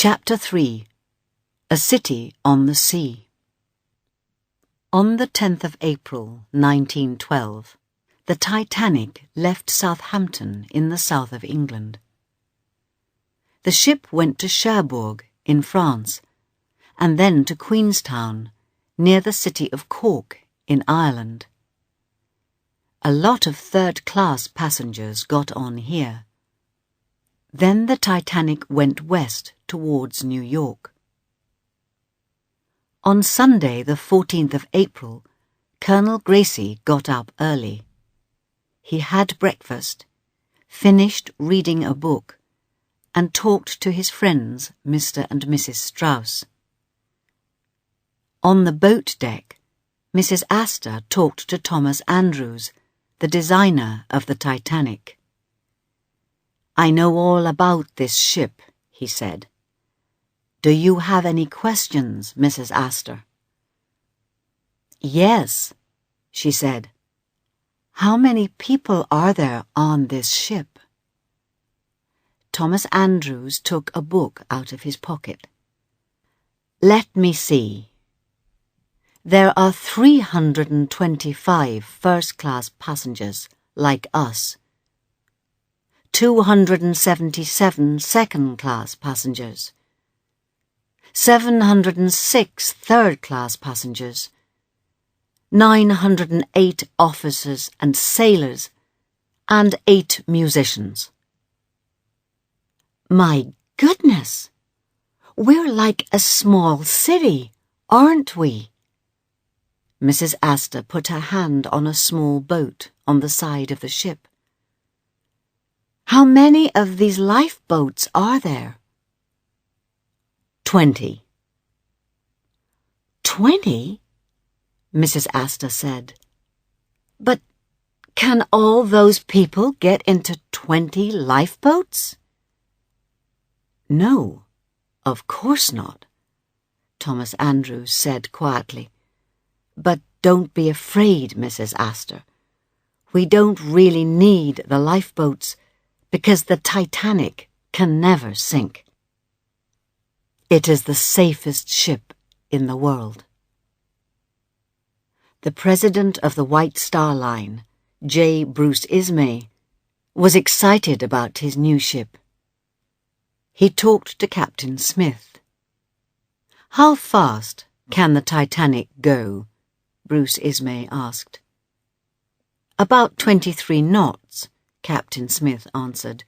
Chapter 3. A City on the Sea. On the 10th of April, 1912, the Titanic left Southampton in the south of England. The ship went to Cherbourg in France, and then to Queenstown, near the city of Cork in Ireland. A lot of third-class passengers got on here. Then the Titanic went west towards New York. On Sunday, the 14th of April, Colonel Gracie got up early. He had breakfast, finished reading a book, and talked to his friends, Mr. and Mrs. Strauss. On the boat deck, Mrs. Astor talked to Thomas Andrews, the designer of the Titanic. "I know all about this ship," he said. "Do you have any questions, Mrs. Astor?" "Yes," she said. "How many people are there on this ship?" Thomas Andrews took a book out of his pocket. "Let me see. There are 325 first-class passengers like us, 277 second-class passengers, 706 third-class passengers, 908 officers and sailors, and 8 musicians." "My goodness! We're like a small city, aren't we?" Mrs. Astor put her hand on a small boat on the side of the ship. "How many of these lifeboats are there?" 20. 20? Mrs. Astor said. "But can all those people get into 20 lifeboats?" "No, of course not," Thomas Andrews said quietly. "But don't be afraid, Mrs. Astor. We don't really need the lifeboats because the Titanic can never sink. It is the safest ship in the world." The president of the White Star Line, J. Bruce Ismay, was excited about his new ship. He talked to Captain Smith. "How fast can the Titanic go?" Bruce Ismay asked. "About 23 knots, Captain Smith answered.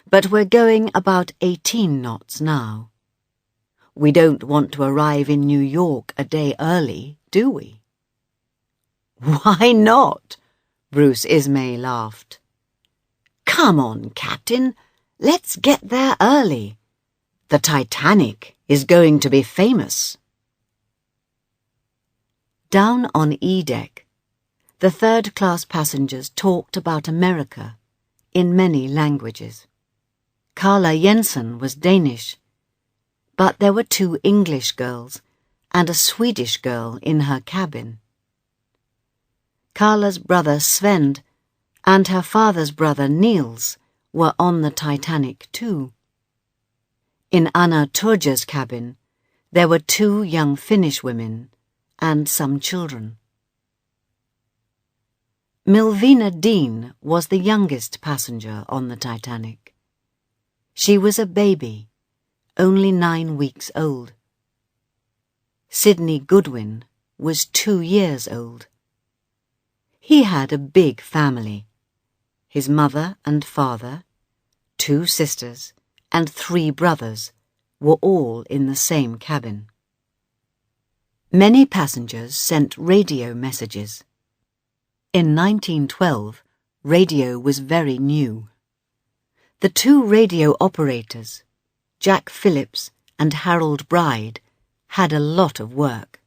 "But we're going about 18 knots now. We don't want to arrive in New York a day early, do we?" "Why not?" Bruce Ismay laughed. "Come on, Captain, let's get there early. The Titanic is going to be famous." Down on E-deck, the third-class passengers talked about America in many languages. Carla Jensen was Danish, but there were 2 English girls and a Swedish girl in her cabin. Carla's brother Sven and her father's brother Niels were on the Titanic too. In Anna Turja's cabin, there were 2 young Finnish women and some children. Milvina Dean was the youngest passenger on the Titanic. She was a baby, only 9 weeks old. Sidney Goodwin was 2 years old. He had a big family. His mother and father, 2 sisters, and 3 brothers were all in the same cabin. Many passengers sent radio messages. In 1912, radio was very new. The 2 radio operators, Jack Phillips and Harold Bride, had a lot of work.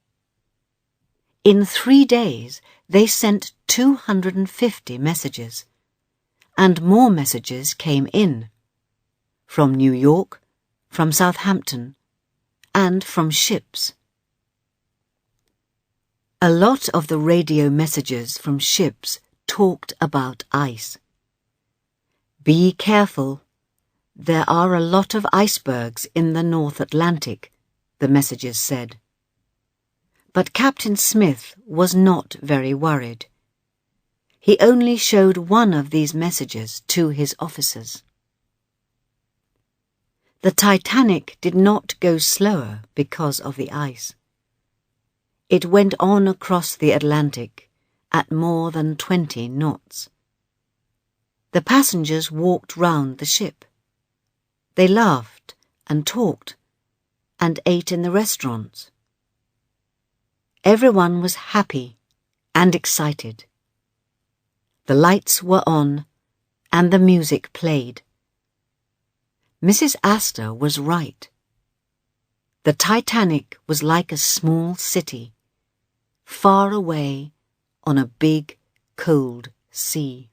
In 3 days, they sent 250 messages, and more messages came in, from New York, from Southampton, and from ships. A lot of the radio messages from ships talked about ice. "Be careful. "There are a lot of icebergs in the North Atlantic," the messages said. But Captain Smith was not very worried. He only showed one of these messages to his officers. The Titanic did not go slower because of the ice. It went on across the Atlantic at more than 20 knots. The passengers walked round the ship. They laughed and talked and ate in the restaurants. Everyone was happy and excited. The lights were on and the music played. Mrs. Astor was right. The Titanic was like a small city, far away on a big, cold sea.